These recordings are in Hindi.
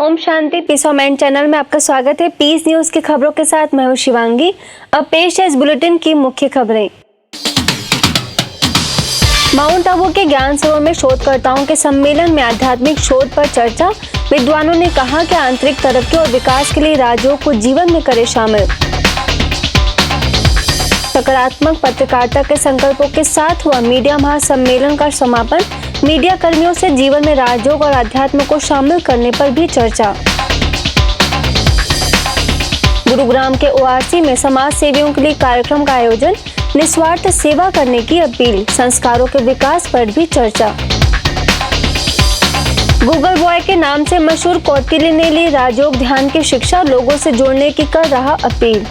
Om Shanti peace of mind channel में आपका स्वागत है। पीस न्यूज की खबरों के साथ मैं हूं शिवांगी। अब पेश है इस बुलेटिन की मुख्य खबरें। माउंट आबू के ज्ञान सरोवर में शोधकर्ताओं के सम्मेलन में आध्यात्मिक शोध पर चर्चा। विद्वानों ने कहा कि आंतरिक तरक्की और विकास के लिए राजयोग को जीवन में करे शामिल। सकारात्मक पत्रकारिता के संकल्पों के साथ हुआ मीडिया महासम्मेलन का समापन। मीडिया कर्मियों से जीवन में राजयोग और अध्यात्म को शामिल करने पर भी चर्चा। गुरुग्राम के ओआरसी में समाज सेवियों के लिए कार्यक्रम का आयोजन। निस्वार्थ सेवा करने की अपील। संस्कारों के विकास पर भी चर्चा। गूगल बॉय के नाम से मशहूर कौटिल्य ने ली राजयोग ध्यान की शिक्षा। लोगों से जुड़ने की कर रहा अपील।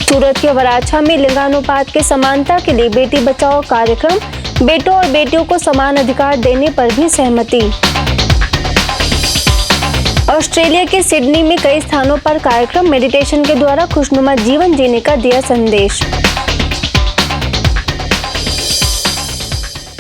सूरत के वराछा में लिंगानुपात के समानता के लिए बेटी बचाओ कार्यक्रम। बेटों और बेटियों को समान अधिकार देने पर भी सहमति। ऑस्ट्रेलिया के सिडनी में कई स्थानों पर कार्यक्रम। मेडिटेशन के द्वारा खुशनुमा जीवन जीने का दिया संदेश।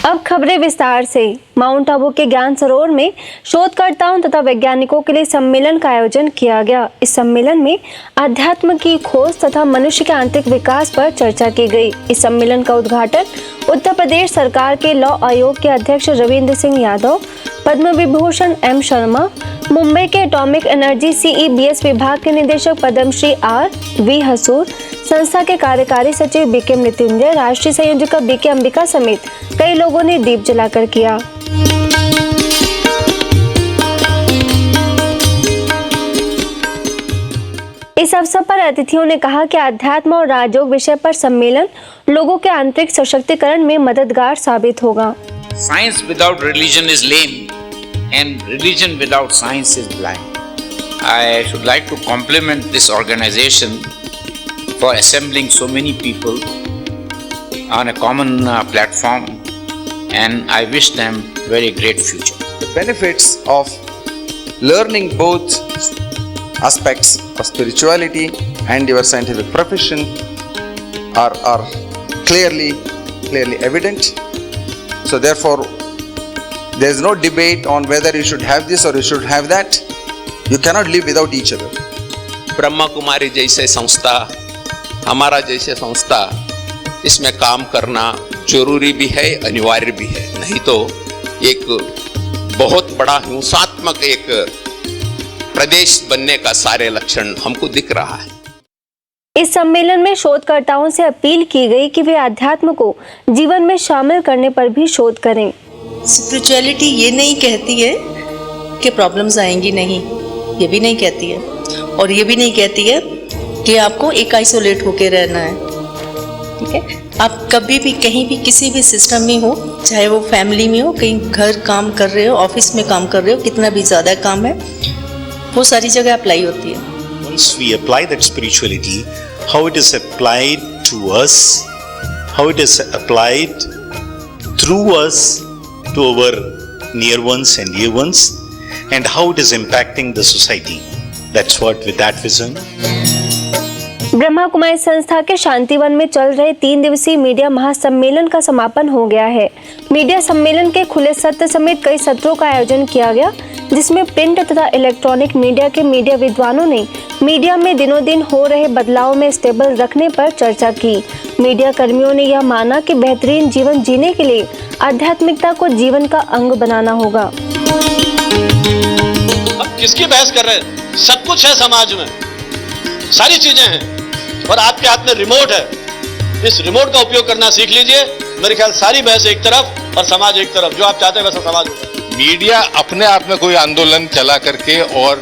अब खबरें विस्तार से। माउंट आबू के ज्ञान सरोवर में शोधकर्ताओं तथा वैज्ञानिकों के लिए सम्मेलन का आयोजन किया गया। इस सम्मेलन में अध्यात्म की खोज तथा मनुष्य के आंतरिक विकास पर चर्चा की गई। इस सम्मेलन का उद्घाटन उत्तर प्रदेश सरकार के लॉ आयोग के अध्यक्ष रविंद्र सिंह यादव, पद्म विभूषण एम शर्मा, मुंबई के एटॉमिक एनर्जी CEBS विभाग के निदेशक पद्मश्री R.V. हसूर, संस्था के कार्यकारी सचिव BK मृत्युंजय, राष्ट्रीय संयोजक BK अंबिका समेत कई लोगों ने दीप जलाकर किया। इस अवसर पर अतिथियों ने कहा कि अध्यात्म और राजयोग विषय पर सम्मेलन लोगों के आंतरिक सशक्तिकरण में मददगार साबित होगा। Science without religion is lame and religion without science is blind. I should like to compliment this organization for assembling so many people on a common platform, and I wish them very great future. The benefits of learning both aspects of spirituality and your scientific profession are clearly evident. So therefore, there is no debate on whether you should have this or you should have that. You cannot live without each other. Brahma Kumari जैसे संस्था, हमारा जैसे संस्था, इसमें काम करना जरूरी भी है, अनिवार्य भी है। नहीं तो एक बहुत बड़ा हिंसात्मक एक प्रदेश बनने का सारे लक्षण हमको दिख रहा है। इस सम्मेलन में शोधकर्ताओं से अपील की गई कि वे अध्यात्म को जीवन में शामिल करने पर भी शोध करें। स्पिरिचुअलिटी ये नहीं कहती है कि प्रॉब्लम्स आएंगी नहीं, ये भी नहीं कहती है, और ये भी नहीं कहती है कि आपको एक आइसोलेट होके रहना है। ठीक है, आप कभी भी कहीं भी किसी भी सिस्टम में हो, चाहे वो फैमिली में हो, कहीं घर काम कर रहे हो, ऑफिस में काम कर रहे हो, कितना भी ज़्यादा काम है, वो सारी जगह अप्लाई होती है। Once we apply that spirituality, how it is applied to us, how it is applied through us to our near ones and dear ones, and how it is impacting the society. That's what with that vision. Brahma Kumari संस्था के शांतिवन में चल रहे 3 दिवसीय मीडिया महासम्मेलन का समापन हो गया है। मीडिया सम्मेलन के खुले सत्र समेत कई सत्रों का आयोजन किया गया, जिसमें प्रिंट तथा इलेक्ट्रॉनिक मीडिया के मीडिया विद्वानों ने मीडिया में दिनों दिन हो रहे बदलाव में स्टेबल रखने पर चर्चा की। मीडिया कर्मियों ने यह माना कि बेहतरीन जीवन जीने के लिए आध्यात्मिकता को जीवन का अंग बनाना होगा। अब किसकी बहस कर रहे हैं? सब कुछ है समाज में, सारी चीजें हैं, और आपके हाथ में रिमोट है। इस रिमोट का उपयोग करना सीख लीजिए। मेरे ख्याल सारी बहस एक तरफ और समाज एक तरफ। जो आप चाहते हैं वैसा समाज होगा। मीडिया अपने आप में कोई आंदोलन चला करके और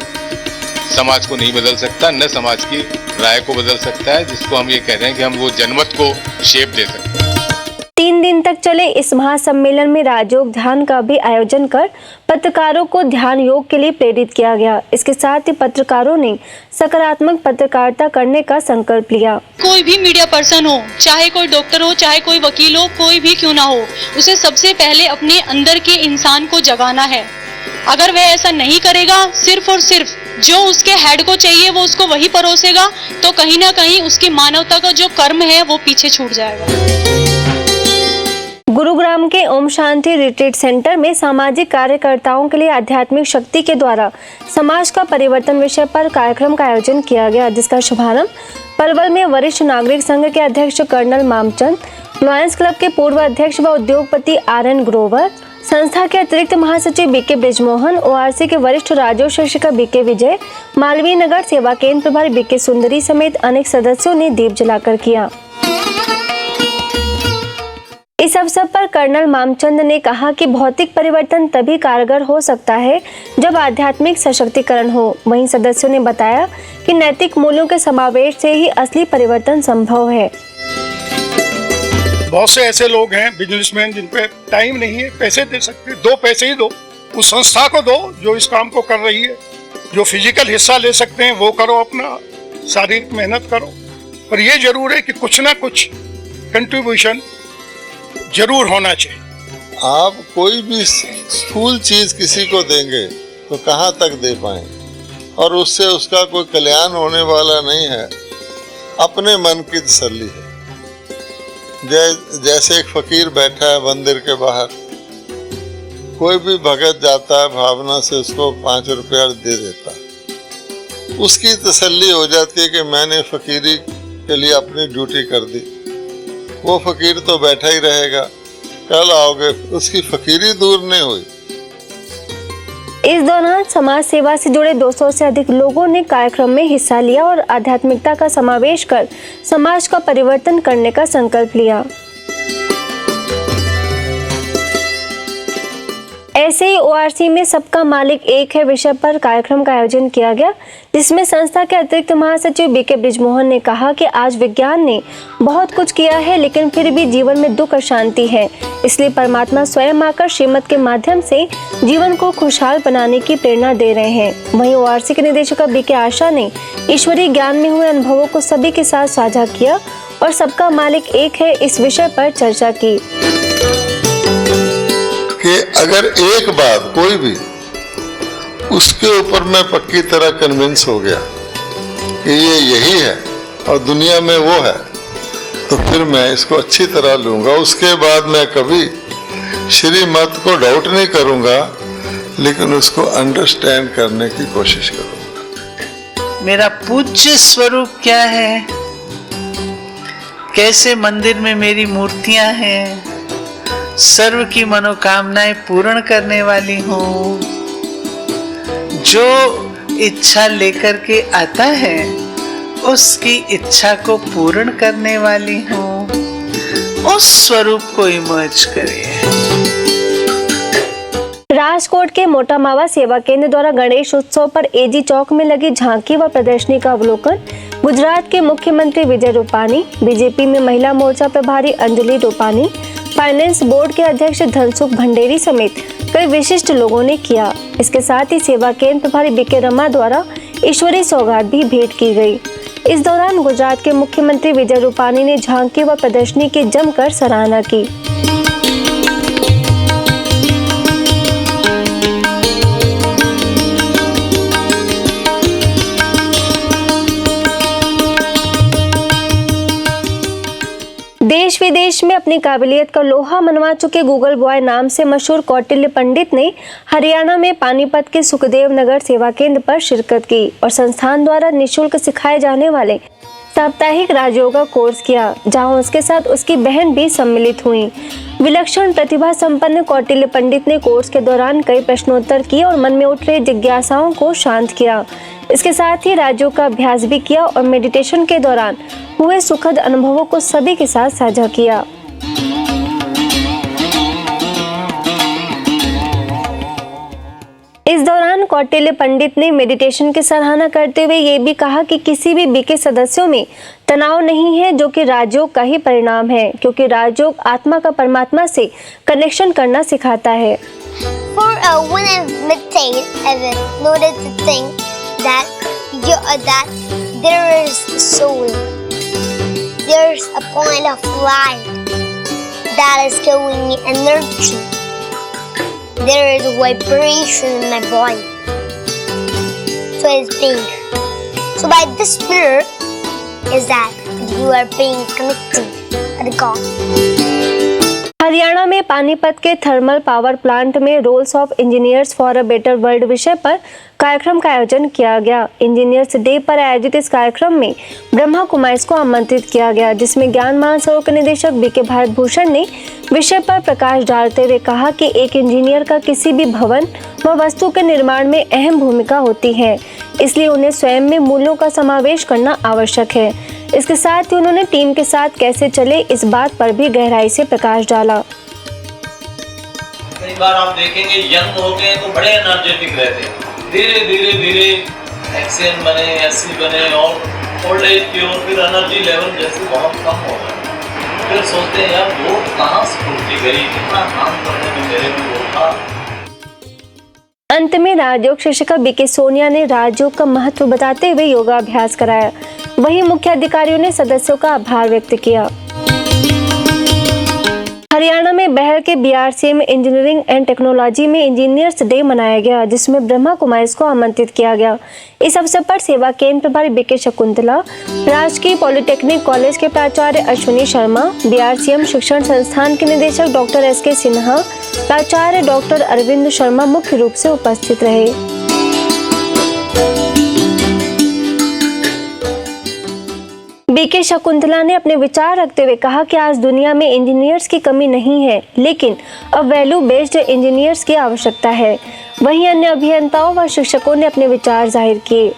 समाज को नहीं बदल सकता, न समाज की राय को बदल सकता है, जिसको हम ये कह रहे हैं कि हम वो जनमत को शेप दे सकते हैं। 3 दिन तक चले इस महासम्मेलन में राजयोग ध्यान का भी आयोजन कर पत्रकारों को ध्यान योग के लिए प्रेरित किया गया। इसके साथ ही पत्रकारों ने सकारात्मक पत्रकारिता करने का संकल्प लिया। कोई भी मीडिया पर्सन हो, चाहे कोई डॉक्टर हो, चाहे कोई वकील हो, कोई भी क्यों ना हो, उसे सबसे पहले अपने अंदर के इंसान को जगाना है। अगर वह ऐसा नहीं करेगा, सिर्फ और सिर्फ जो उसके हेड को चाहिए वो उसको वही परोसेगा, तो कहीं ना कहीं उसकी मानवता का जो कर्म है वो पीछे छूट जाएगा। गुरुग्राम के ओम शांति रिट्रीट सेंटर में सामाजिक कार्यकर्ताओं के लिए आध्यात्मिक शक्ति के द्वारा समाज का परिवर्तन विषय पर कार्यक्रम का आयोजन किया गया, जिसका शुभारंभ पलवल में वरिष्ठ नागरिक संघ के अध्यक्ष कर्नल मामचंद, लॉयंस क्लब के पूर्व अध्यक्ष व उद्योगपति RN ग्रोवर, संस्था के अतिरिक्त महासचिव BK ब्रिजमोहन, ORC के वरिष्ठ राजस्व शिक्षिका BK विजय, मालवीय नगर सेवा केंद्र प्रभारी BK सुंदरी समेत अनेक सदस्यों ने दीप जलाकर किया। इस अवसर पर कर्नल मामचंद ने कहा कि भौतिक परिवर्तन तभी कारगर हो सकता है जब आध्यात्मिक सशक्तिकरण हो। वहीं सदस्यों ने बताया कि नैतिक मूल्यों के समावेश से ही असली परिवर्तन संभव है। बहुत से ऐसे लोग हैं बिजनेसमैन जिन पे टाइम नहीं है, पैसे दे सकते, 2 पैसे ही दो, उस संस्था को दो जो इस काम को कर रही है। जो फिजिकल हिस्सा ले सकते हैं वो करो, अपना शारीरिक मेहनत करो, पर ये जरूर है कि कुछ ना कुछ कंट्रीब्यूशन जरूर होना चाहिए। आप कोई भी स्थूल चीज किसी को देंगे तो कहाँ तक दे पाएंगे, और उससे उसका कोई कल्याण होने वाला नहीं है, अपने मन की तसल्ली है। जैसे एक फकीर बैठा है मंदिर के बाहर, कोई भी भगत जाता है भावना से उसको 5 रुपया दे देता है, उसकी तसल्ली हो जाती है कि मैंने फकीरी के लिए अपनी ड्यूटी कर दी। वो फकीर तो बैठा ही रहेगा, कल आओगे उसकी फकीरी दूर नहीं हुई। इस दौरान समाज सेवा से जुड़े 200 से अधिक लोगों ने कार्यक्रम में हिस्सा लिया और आध्यात्मिकता का समावेश कर समाज का परिवर्तन करने का संकल्प लिया। ऐसे ही ORC में सबका मालिक एक है विषय पर कार्यक्रम का आयोजन किया गया, जिसमें संस्था के अतिरिक्त महासचिव BK ब्रिजमोहन ने कहा कि आज विज्ञान ने बहुत कुछ किया है, लेकिन फिर भी जीवन में दुख अशांति है, इसलिए परमात्मा स्वयं आकर श्रीमत के माध्यम से जीवन को खुशहाल बनाने की प्रेरणा दे रहे हैं। वहीं ORC के निदेशक BK आशा ने ईश्वरीय ज्ञान में हुए अनुभवों को सभी के साथ साझा किया और सबका मालिक एक है इस विषय पर चर्चा की। कि अगर एक बात कोई भी उसके ऊपर मैं पक्की तरह कन्विंस हो गया कि ये यही है और दुनिया में वो है, तो फिर मैं इसको अच्छी तरह लूंगा। उसके बाद मैं कभी श्रीमत को डाउट नहीं करूंगा, लेकिन उसको अंडरस्टैंड करने की कोशिश करूंगा। मेरा पूज्य स्वरूप क्या है, कैसे मंदिर में मेरी मूर्तियां हैं, सर्व की मनोकामनाएं पूर्ण करने वाली हूँ। जो इच्छा लेकर के आता है उसकी इच्छा को पूर्ण करने वाली हूँ। उस स्वरूप को इमर्ज करें। राजकोट के मोटा मावा सेवा केंद्र द्वारा गणेश उत्सव पर AG चौक में लगी झांकी व प्रदर्शनी का अवलोकन गुजरात के मुख्यमंत्री विजय रूपानी, BJP में महिला मोर्चा प्रभारी अंजलि रूपानी, फाइनेंस बोर्ड के अध्यक्ष धनसुख भंडेरी समेत कई विशिष्ट लोगों ने किया। इसके साथ ही सेवा केंद्र प्रभारी BK रमा द्वारा ईश्वरीय सौगात भी भेंट की गई। इस दौरान गुजरात के मुख्यमंत्री विजय रूपानी ने झांकी व प्रदर्शनी की जमकर सराहना की। देश विदेश में अपनी काबिलियत का लोहा मनवा चुके गूगल बॉय नाम से मशहूर कौटिल्य पंडित ने हरियाणा में पानीपत के सुखदेव नगर सेवा केंद्र पर शिरकत की और संस्थान द्वारा निःशुल्क सिखाए जाने वाले साप्ताहिक राजयोगा कोर्स किया, जहां उसके साथ उसकी बहन भी सम्मिलित हुई। विलक्षण प्रतिभा संपन्न कौटिल्य पंडित ने कोर्स के दौरान कई प्रश्नोत्तर किए और मन में उठ रहे जिज्ञासाओं को शांत किया। इसके साथ ही राजयोग का अभ्यास भी किया और मेडिटेशन के दौरान हुए सुखद अनुभवों को सभी के साथ साझा किया। इस दौरान कौटिल्य पंडित ने मेडिटेशन की सराहना करते हुए ये भी कहा कि किसी भी BK सदस्यों में तनाव नहीं है, जो कि राजयोग का ही परिणाम है, क्योंकि राजयोग आत्मा का परमात्मा से कनेक्शन करना सिखाता है। When I meditate, I've noted to think that there is a soul, there's a point of light that is giving me energy. There is a vibration in my body, so it's being. So by this spirit is that you are being connected with God. Haryana में पानीपत के थर्मल पावर प्लांट में roles of engineers for a better world विषय पर कार्यक्रम का आयोजन किया गया। इंजीनियर्स डे पर आयोजित इस कार्यक्रम में ब्रह्मा कुमारीज को आमंत्रित किया गया, जिसमें ज्ञान महासरोवर के निदेशक बीके भारत भूषण ने विषय पर प्रकाश डालते हुए कहा कि एक इंजीनियर का किसी भी भवन व वस्तु के निर्माण में अहम भूमिका होती है, इसलिए उन्हें स्वयं में मूल्यों का समावेश करना आवश्यक है। इसके साथ ही उन्होंने टीम के साथ कैसे चले इस बात पर भी गहराई से प्रकाश डाला। कई बार आप देखेंगे यंग होते हैं तो बड़े एनर्जेटिक रहते हैं, धीरे धीरे धीरे एक्सएन बने, एससी बने और ओल्ड एज की ओर फिर एनर्जी लेवल जैसे बहुत कम हो गए। फिर सोचते हैं यार वो कहाँ स्फूर्ति गई, कितना काम करने में मेरे में वो था। अंत में राजयोग शिक्षिका बीके सोनिया ने राजयोग का महत्व बताते हुए योगाभ्यास कराया। वहीं मुख्य अधिकारियों ने सदस्यों का आभार व्यक्त किया। हरियाणा में बहर के बीआरसीएम इंजीनियरिंग एंड टेक्नोलॉजी में इंजीनियर्स डे मनाया गया, जिसमें ब्रह्मा कुमारीज को आमंत्रित किया गया। इस अवसर पर सेवा केंद्र प्रभारी बीके शकुंतला, राजकीय पॉलिटेक्निक कॉलेज के प्राचार्य अश्विनी शर्मा, बीआरसीएम शिक्षण संस्थान के निदेशक डॉक्टर एसके सिन्हा, प्राचार्य डॉक्टर अरविंद शर्मा मुख्य रूप से उपस्थित रहे। बीके शकुंतला ने अपने विचार रखते हुए कहा कि आज दुनिया में इंजीनियर्स की कमी नहीं है, लेकिन अब वैल्यू बेस्ड इंजीनियर्स की आवश्यकता है। वहीं अन्य अभियंताओं व शिक्षकों ने अपने विचार जाहिर किए।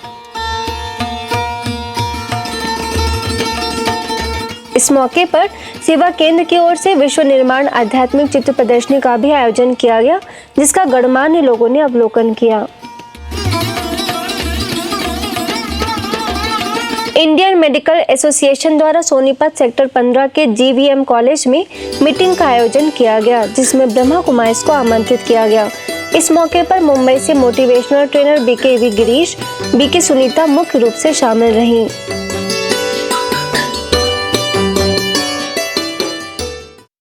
इस मौके पर सेवा केंद्र की ओर से विश्व निर्माण आध्यात्मिक चित्र प्रदर्शनी का भी आयोजन किया गया, जिसका गणमान्य लोगों ने अवलोकन किया। इंडियन मेडिकल एसोसिएशन द्वारा सोनीपत सेक्टर 15 के जीवीएम कॉलेज में मीटिंग का आयोजन किया गया, जिसमें ब्रह्मा कुमारीज को आमंत्रित किया गया। इस मौके पर मुंबई से motivational trainer BK Girish, BK Sunita मुख्य रूप से शामिल रहीं।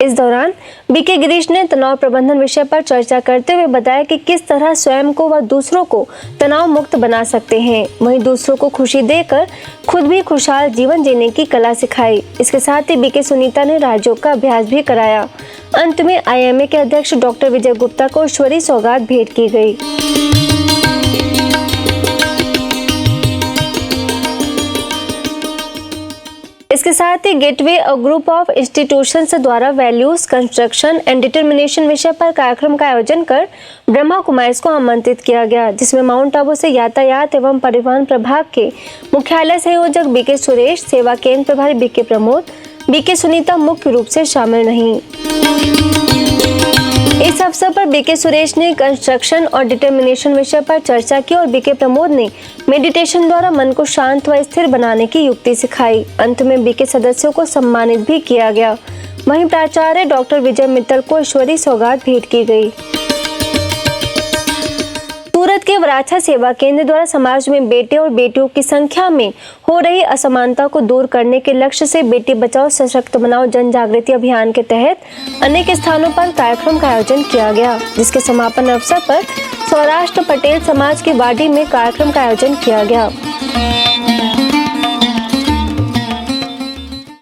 इस दौरान बीके गिरीश ने तनाव प्रबंधन विषय पर चर्चा करते हुए बताया कि किस तरह स्वयं को व दूसरों को तनाव मुक्त बना सकते हैं, वहीं दूसरों को खुशी देकर खुद भी खुशहाल जीवन जीने की कला सिखाई। इसके साथ ही बीके सुनीता ने राजयोग का अभ्यास भी कराया। अंत में आईएमए के अध्यक्ष डॉक्टर विजय गुप्ता को ईश्वरीय सौगात भेंट की गई। इसके साथ ही गेटवे और ग्रुप ऑफ इंस्टीट्यूशंस द्वारा वैल्यूज कंस्ट्रक्शन एंड डिटर्मिनेशन विषय पर कार्यक्रम का आयोजन कर ब्रह्मा कुमारीज को आमंत्रित किया गया, जिसमें माउंट आबू से यातायात एवं परिवहन प्रभाग के मुख्यालय संयोजक बीके सुरेश, सेवा केंद्र प्रभारी बीके प्रमोद, बीके सुनीता मुख्य रूप से शामिल रहीं। इस अवसर पर बीके सुरेश ने कंस्ट्रक्शन और डिटर्मिनेशन विषय पर चर्चा की और बीके प्रमोद ने मेडिटेशन द्वारा मन को शांत व स्थिर बनाने की युक्ति सिखाई। अंत में बीके सदस्यों को सम्मानित भी किया गया। वहीं प्राचार्य डॉक्टर विजय मित्तल को ईश्वरीय सौगात भेंट की गई। सूरत के वराछा सेवा केंद्र द्वारा समाज में बेटे और बेटियों की संख्या में हो रही असमानता को दूर करने के लक्ष्य से बेटी बचाओ सशक्त बनाओ जन जागृति अभियान के तहत अनेक स्थानों पर कार्यक्रम का आयोजन किया गया, जिसके समापन अवसर पर सौराष्ट्र पटेल समाज की वाडी में कार्यक्रम का आयोजन किया गया।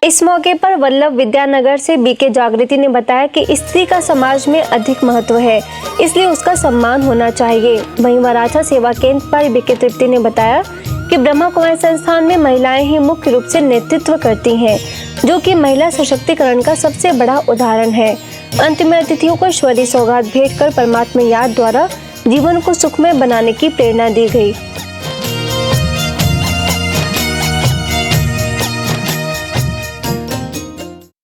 इस मौके पर वल्लभ विद्यानगर से बीके जागृति ने बताया कि स्त्री का समाज में अधिक महत्व है, इसलिए उसका सम्मान होना चाहिए। वहीं वराछा सेवा केंद्र पर बीके तृप्ति ने बताया कि ब्रह्मा कुमारी संस्थान में महिलाएं ही मुख्य रूप से नेतृत्व करती हैं, जो कि महिला सशक्तिकरण का सबसे बड़ा उदाहरण है। अंत में अतिथियों को ईश्वरीय सौगात भेंट कर परमात्मा याद द्वारा जीवन को सुखमय बनाने की प्रेरणा दी गई।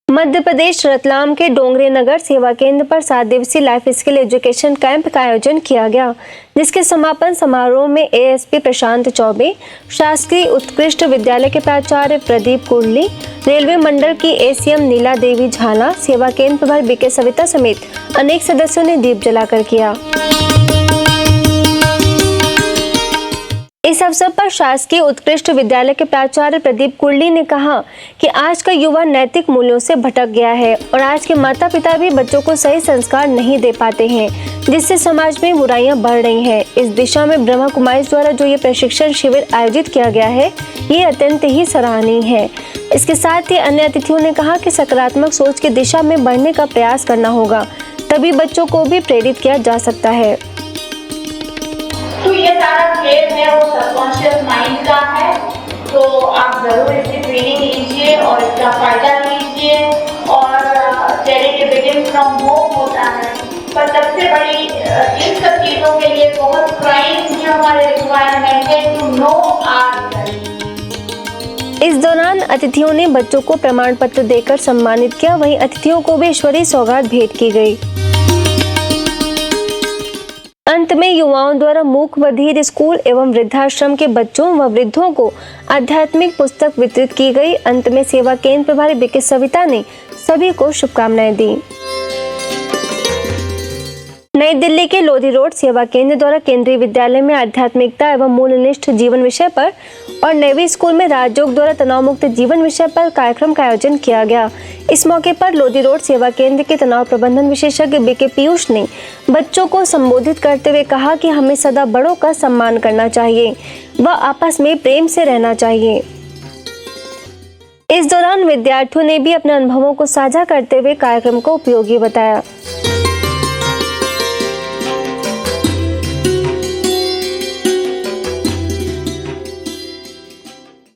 मध्य प्रदेश रतलाम के डोंगरे नगर सेवा केंद्र पर 7 दिवसीय लाइफ स्किल एजुकेशन कैंप का आयोजन किया गया, जिसके समापन समारोह में एएसपी प्रशांत चौबे, शासकीय उत्कृष्ट विद्यालय के प्राचार्य प्रदीप कुंडली, रेलवे मंडल की एसीएम नीला देवी झाला, सेवा केंद्र प्रभारी बीके सविता समेत अनेक सदस्यों ने दीप जलाकर किया। इस अवसर पर शासकीय उत्कृष्ट विद्यालय के प्राचार्य प्रदीप कुर्ली ने कहा कि आज का युवा नैतिक मूल्यों से भटक गया है और आज के माता पिता भी बच्चों को सही संस्कार नहीं दे पाते हैं, जिससे समाज में बुराइयां बढ़ रही हैं। इस दिशा में ब्रह्मा कुमारी द्वारा जो ये प्रशिक्षण शिविर आयोजित किया गया है, ये अत्यंत ही सराहनीय है। इसके साथ ही अन्य अतिथियों ने कहा कि सकारात्मक सोच की दिशा में बढ़ने का प्रयास करना होगा, तभी बच्चों को भी प्रेरित किया जा सकता है। तो ये सारा खेल है वो सबकॉन्शियस माइंड का है, तो आप जरूर इसकी ट्रेनिंग लीजिए और इसका फायदा लीजिए। और चैरिटी बिगिंस फ्रॉम होम होता है, पर सबसे बड़ी इन सब चीज़ों के लिए बहुत प्राइम जो हमारे रिक्वायरमेंट है टू नो आवर। इस दौरान अतिथियों ने बच्चों को प्रमाण पत्र देकर सम्मानित किया, वहीं अतिथियों को भी ईश्वरीय सौगात भेंट की गई। अंत में युवाओं द्वारा मूक बधिर स्कूल एवं वृद्धाश्रम के बच्चों व वृद्धों को आध्यात्मिक पुस्तक वितरित की गई। अंत में सेवा केंद्र प्रभारी बीके सविता ने सभी को शुभकामनाएं दी। नई दिल्ली के लोधी रोड सेवा केंद्र द्वारा केंद्रीय विद्यालय में आध्यात्मिकता एवं मूल्यनिष्ठ जीवन विषय पर और नेवी स्कूल में राजयोग द्वारा तनाव मुक्त जीवन विषय पर कार्यक्रम का आयोजन किया गया। इस मौके पर लोधी रोड सेवा केंद्र के तनाव प्रबंधन विशेषज्ञ बीके पीयूष ने बच्चों को संबोधित करते हुए कहा कि हमें सदा बड़ों का सम्मान करना चाहिए व आपस में प्रेम से रहना चाहिए। इस दौरान विद्यार्थियों ने भी अपने अनुभवों को साझा करते हुए कार्यक्रम को उपयोगी बताया।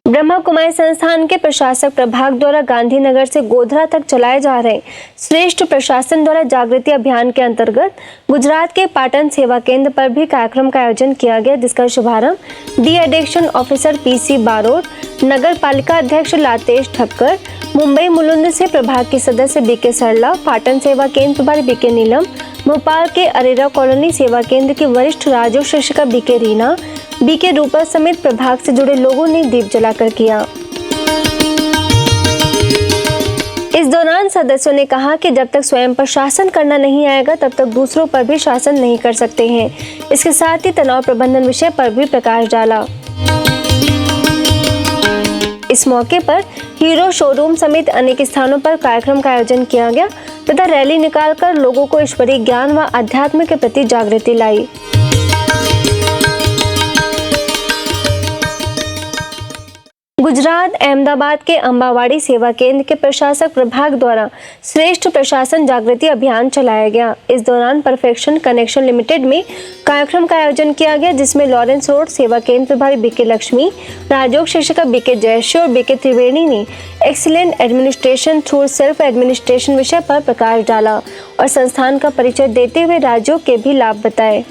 ब्रह्मा कुमारी संस्थान के प्रशासक प्रभाग द्वारा गांधीनगर से गोधरा तक चलाए जा रहे श्रेष्ठ प्रशासन द्वारा जागृति अभियान के अंतर्गत गुजरात के पाटन सेवा केंद्र पर भी कार्यक्रम का आयोजन किया गया, जिसका शुभारंभ de addiction officer PC Barot, नगर पालिका अध्यक्ष लातेश ठक्कर, मुंबई मुलुंड से प्रभाग के सदस्य बीके सरला, पाटन सेवा केंद्र प्रभारी बीके नीलम, भोपाल के अरेरा कॉलोनी सेवा केंद्र की वरिष्ठ राजयोग शिक्षिका बीके रीना, बीके रूपा समेत प्रभाग से जुड़े लोगों ने दीप जलाकर किया। इस दौरान सदस्यों ने कहा कि जब तक स्वयं पर शासन करना नहीं आएगा तब तक दूसरों पर भी शासन नहीं कर सकते हैं। इसके साथ ही तनाव प्रबंधन विषय पर भी प्रकाश डाला। इस मौके पर हीरो शोरूम समेत अनेक स्थानों पर कार्यक्रम का आयोजन किया गया तथा रैली निकालकर लोगों को ईश्वरीय ज्ञान व अध्यात्म के प्रति जागृति लाई। गुजरात अहमदाबाद के अंबावाड़ी सेवा केंद्र के प्रशासक प्रभाग द्वारा श्रेष्ठ प्रशासन जागृति अभियान चलाया गया। इस दौरान परफेक्शन कनेक्शन लिमिटेड में कार्यक्रम का आयोजन किया गया, जिसमें लॉरेंस रोड सेवा केंद्र प्रभारी बीके लक्ष्मी, राजयोग शिक्षिका बीके जयश्री और बीके त्रिवेणी ने excellent administration through self administration विषय पर प्रकाश डाला और संस्थान का परिचय देते हुए राजयोग के भी लाभ बताए।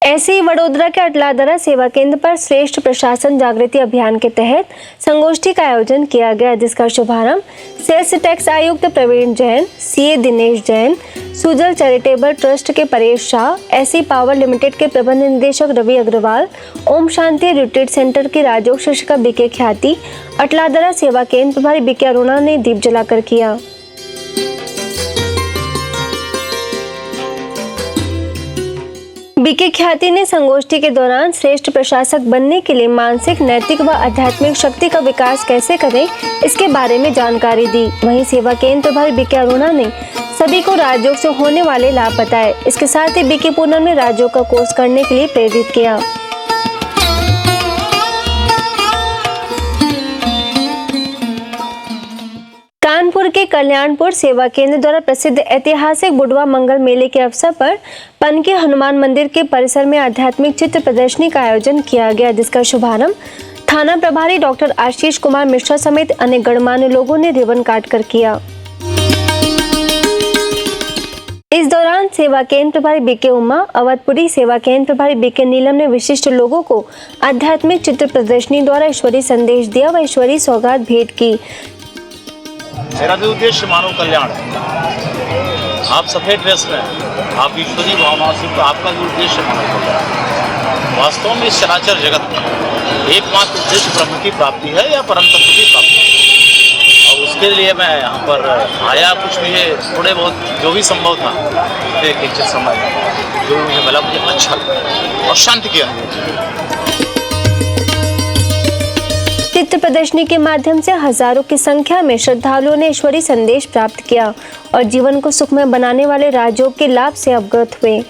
ऐसे ही वडोदरा के अटलादरा सेवा केंद्र पर श्रेष्ठ प्रशासन जागृति अभियान के तहत संगोष्ठी का आयोजन किया गया, जिसका शुभारंभ सेल्स टैक्स आयुक्त Praveen Jain, CA Dinesh Jain, Sujal charitable trust के Paresh Shah, AC power limited के प्रबंध निदेशक रवि अग्रवाल, ओम शांति रिट्रीट सेंटर की राजयोग शिक्षिका बीके ख्याति, अटलादरा सेवा केंद्र प्रभारी बीके अरुणा ने दीप जलाकर किया। बीके ख्याति ने संगोष्ठी के दौरान श्रेष्ठ प्रशासक बनने के लिए मानसिक, नैतिक व आध्यात्मिक शक्ति का विकास कैसे करें, इसके बारे में जानकारी दी। वहीं सेवा केंद्र प्रभारी बीके अरुणा ने सभी को राजयोग से होने वाले लाभ बताए। इसके साथ ही बीके पूनम ने राजयोग का कोर्स करने के लिए प्रेरित किया। कानपुर के कल्याणपुर सेवा केंद्र द्वारा प्रसिद्ध ऐतिहासिक बुडवा मंगल मेले के अवसर पर पनकी हनुमान मंदिर के परिसर में आध्यात्मिक चित्र प्रदर्शनी का आयोजन किया गया, जिसका शुभारंभ थाना प्रभारी डॉक्टर आशीष कुमार मिश्रा समेत अन्य गणमान्य लोगों ने रिबन काटकर किया। इस दौरान सेवा केंद्र प्रभारी बीके उमा, अवधपुरी सेवा केंद्र प्रभारी बीके नीलम ने विशिष्ट लोगों को आध्यात्मिक चित्र प्रदर्शनी द्वारा ईश्वरीय संदेश दिया व ईश्वरीय सौगात भेंट की। मेरा भी उद्देश्य मानव कल्याण है। आप सफेद ड्रेस में, आप ईश्वरीय भावना से, तो आपका भी उद्देश्य मानव कल्याण। वास्तव में इस चराचर जगत में एकमात्र उद्देश्य ब्रह्म की प्राप्ति है या परम तत्व की प्राप्ति है, और उसके उसके लिए मैं यहाँ पर आया। कुछ मुझे थोड़े बहुत जो भी संभव था एक निश्चित समय जो भी मुझे मिला, मुझे अच्छा लगा और शांति की अनुभूति। चित्र प्रदर्शनी के माध्यम से हजारों की संख्या में श्रद्धालुओं ने ईश्वरीय संदेश प्राप्त किया और जीवन को सुखमय बनाने वाले राजयोग के लाभ से अवगत हुए।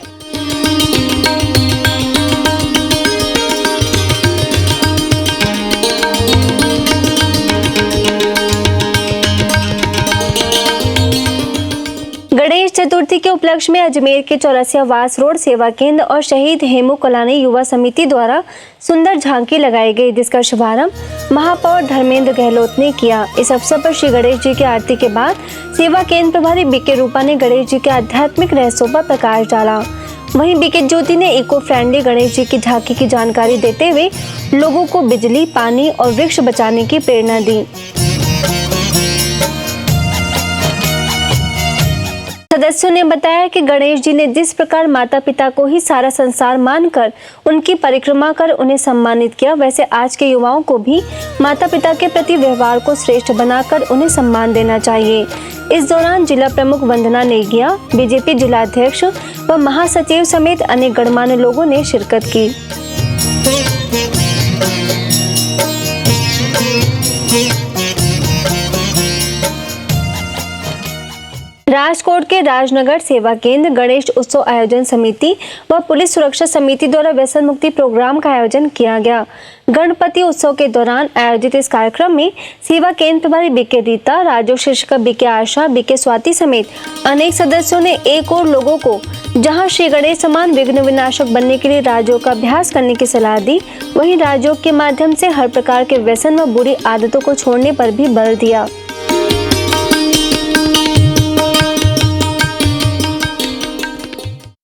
गणेश चतुर्थी के उपलक्ष्य में अजमेर के चौरसिया वास रोड सेवा केंद्र और शहीद हेमू कलानी युवा समिति द्वारा सुंदर झांकी लगाई गई, जिसका शुभारंभ महापौर धर्मेंद्र गहलोत ने किया। इस अवसर पर श्री गणेश जी की आरती के बाद सेवा केंद्र प्रभारी बीके रूपा ने गणेश जी के आध्यात्मिक रहस्यों पर प्रकाश डाला। वहीं बीके ज्योति ने इको फ्रेंडली गणेश जी की झांकी की जानकारी देते हुए लोगों को बिजली, पानी और वृक्ष बचाने की प्रेरणा दी। सदस्यों ने बताया कि गणेश जी ने जिस प्रकार माता पिता को ही सारा संसार मानकर उनकी परिक्रमा कर उन्हें सम्मानित किया, वैसे आज के युवाओं को भी माता पिता के प्रति व्यवहार को श्रेष्ठ बनाकर उन्हें सम्मान देना चाहिए। इस दौरान जिला प्रमुख वंदना नेगिया, बीजेपी जिला अध्यक्ष व महासचिव समेत अनेक गणमान्य लोगों ने शिरकत की। राजकोट के राजनगर सेवा केंद्र गणेश उत्सव आयोजन समिति व पुलिस सुरक्षा समिति द्वारा व्यसन मुक्ति प्रोग्राम का आयोजन किया गया। गणपति उत्सव के दौरान आयोजित इस कार्यक्रम में सेवा केंद्र प्रभारी बीके रीता, राजयोग शिक्षिका बीके आशा, बीके स्वाति समेत अनेक सदस्यों ने एक और लोगों को जहां श्री गणेश समान विघ्न विनाशक बनने के लिए राजयोग का अभ्यास करने की सलाह दी, वहीं राजयोग के माध्यम से हर प्रकार के व्यसन व बुरी आदतों को छोड़ने पर भी बल दिया।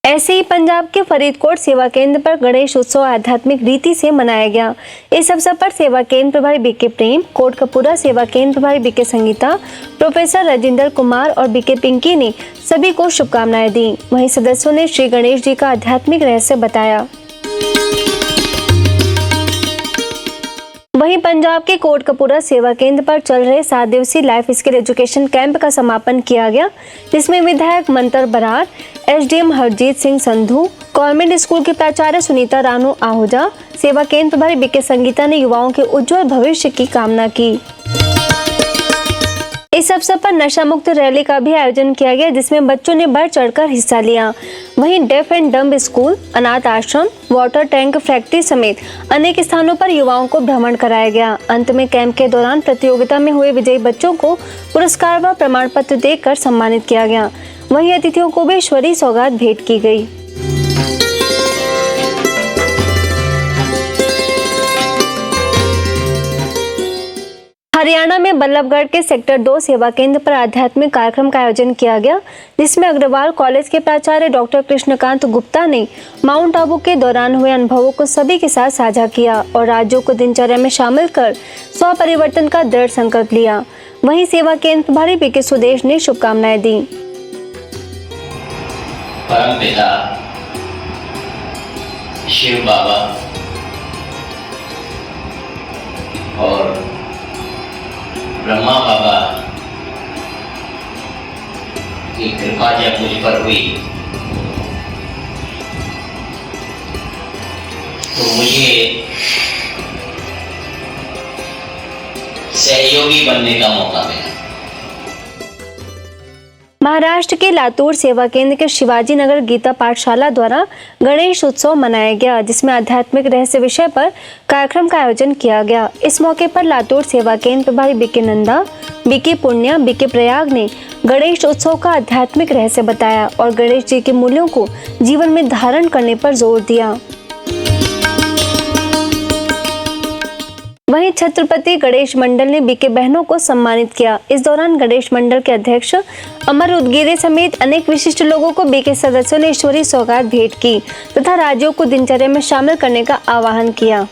ऐसे ही पंजाब के फरीदकोट सेवा केंद्र पर गणेश उत्सव आध्यात्मिक रीति से मनाया गया। इस अवसर पर सेवा केंद्र प्रभारी बीके प्रेम, कोटकपुरा सेवा केंद्र प्रभारी बीके संगीता, प्रोफेसर राजेंद्र कुमार और बीके पिंकी ने सभी को शुभकामनाएं दी। वहीं सदस्यों ने श्री गणेश जी का आध्यात्मिक रहस्य बताया। वहीं पंजाब के कोटकपुरा सेवा केंद्र पर चल रहे 7 दिवसीय लाइफ स्किल एजुकेशन कैंप का समापन किया गया, जिसमें विधायक Mantar Brar, SDM Harjeet Singh Sandhu, government school की प्राचार्य सुनीता रानू आहूजा, सेवा केंद्र प्रभारी बीके संगीता ने युवाओं के उज्जवल भविष्य की कामना की। इस अवसर पर नशा मुक्त रैली का भी आयोजन किया गया, जिसमें बच्चों ने बढ़ चढ़कर हिस्सा लिया। वहीं डेफ एंड डम्ब स्कूल, अनाथ आश्रम, वाटर टैंक फैक्ट्री समेत अनेक स्थानों पर युवाओं को भ्रमण कराया गया। अंत में कैंप के दौरान प्रतियोगिता में हुए विजयी बच्चों को पुरस्कार व प्रमाण पत्र देकर सम्मानित किया गया। वहीं अतिथियों को भी ईश्वरीय सौगात भेंट की गई। हरियाणा में बल्लभगढ़ के सेक्टर 2 सेवा केंद्र पर आध्यात्मिक कार्यक्रम का आयोजन किया गया, जिसमें अग्रवाल कॉलेज के प्राचार्य डॉक्टर कृष्णकांत गुप्ता ने माउंट आबू के दौरान हुए अनुभवों को सभी के साथ साझा किया और राज्यों को दिनचर्या में शामिल कर स्व परिवर्तन का दृढ़ संकल्प लिया। वहीं सेवा केंद्र प्रभारी बीके सुदेश ने शुभकामनाएं दी। परमपिता शिव बाबा और ब्रह्मा बाबा की कृपा जब मुझ पर हुई तो मुझे सहयोगी बनने का मौका मिला। महाराष्ट्र के लातूर सेवा केंद्र के शिवाजी नगर गीता पाठशाला द्वारा गणेश उत्सव मनाया गया, जिसमें आध्यात्मिक रहस्य विषय पर कार्यक्रम का आयोजन किया गया। इस मौके पर लातूर सेवा केंद्र प्रभारी बीके नंदा, बीके पुण्या, बीके प्रयाग ने गणेश उत्सव का आध्यात्मिक रहस्य बताया और गणेश जी के मूल्यों को जीवन में धारण करने पर जोर दिया। वहीं छत्रपति गणेश मंडल ने बीके बहनों को सम्मानित किया। इस दौरान गणेश मंडल के अध्यक्ष अमर उदगीरे समेत अनेक विशिष्ट लोगों को बीके सदस्यों ने ईश्वरीय सौगात भेंट की तथा राज्यों को दिनचर्या में शामिल करने का आह्वान किया।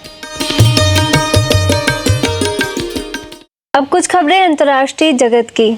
अब कुछ खबरें अंतर्राष्ट्रीय जगत की।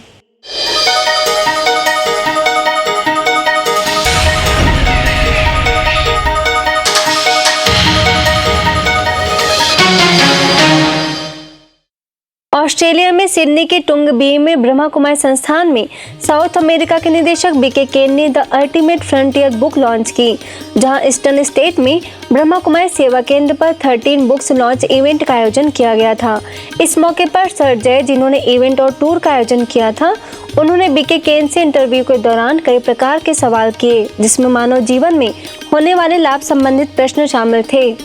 ऑस्ट्रेलिया में सिडनी के टुंगबी में ब्रह्मा कुमारी संस्थान में साउथ अमेरिका के निदेशक बीके केन ने the ultimate frontier book launch की, जहां ईस्टर्न स्टेट में ब्रह्मा कुमारी सेवा केंद्र पर 13 बुक्स लॉन्च इवेंट का आयोजन किया गया था। इस मौके पर सर जय, जिन्होंने इवेंट और टूर का आयोजन किया था, उन्होंने बीके केन से इंटरव्यू के दौरान कई प्रकार के सवाल किए, जिसमें मानव जीवन में होने वाले लाभ संबंधित प्रश्न शामिल थे।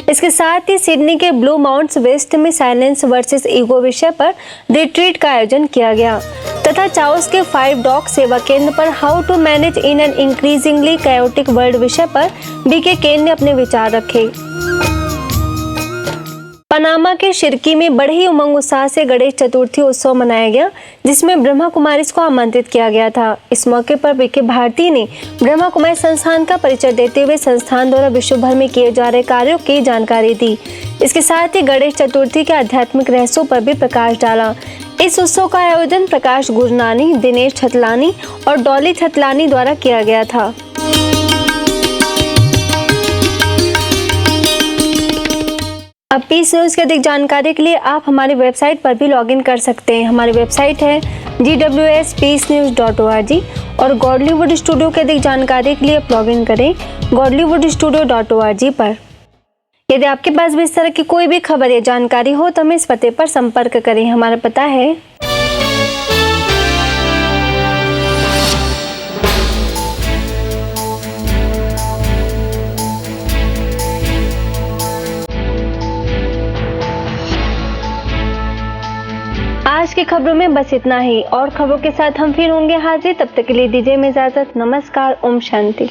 इसके साथ ही सिडनी के ब्लू माउंट्स वेस्ट में साइलेंस वर्सेस ईगो विषय पर रिट्रीट का आयोजन किया गया तथा चाउस के 5 डॉग सेवा केंद्र पर how to manage in an increasingly chaotic world विषय पर बीके केन ने अपने विचार रखे। पनामा के शिरकी में बड़े ही उमंग उत्साह से गणेश चतुर्थी उत्सव मनाया गया, जिसमें ब्रह्मा कुमारीज को आमंत्रित किया गया था। इस मौके पर बीके भारती ने ब्रह्मा कुमारी संस्थान का परिचय देते हुए संस्थान द्वारा विश्व भर में किए जा रहे कार्यों की जानकारी दी। इसके साथ ही गणेश चतुर्थी के आध्यात्मिक रहस्यों पर भी प्रकाश डाला। इस उत्सव का आयोजन प्रकाश गुरनानी, दिनेश छतलानी और डॉली छतलानी द्वारा किया गया था। अब पीस न्यूज़ की अधिक जानकारी के लिए आप हमारी वेबसाइट पर भी लॉगिन कर सकते हैं। हमारी वेबसाइट है gwspeacenews.org और गॉडलीवुड स्टूडियो की अधिक जानकारी के लिए आप लॉगिन करें godlywoodstudio.org पर। यदि आपके पास भी इस तरह की कोई भी खबर या जानकारी हो तो हमें इस पते पर संपर्क करें। हमारा पता है आज की खबरों में बस इतना ही। और खबरों के साथ हम फिर होंगे हाजिर, तब तक के लिए दीजिए इजाजत। नमस्कार, ओम शांति।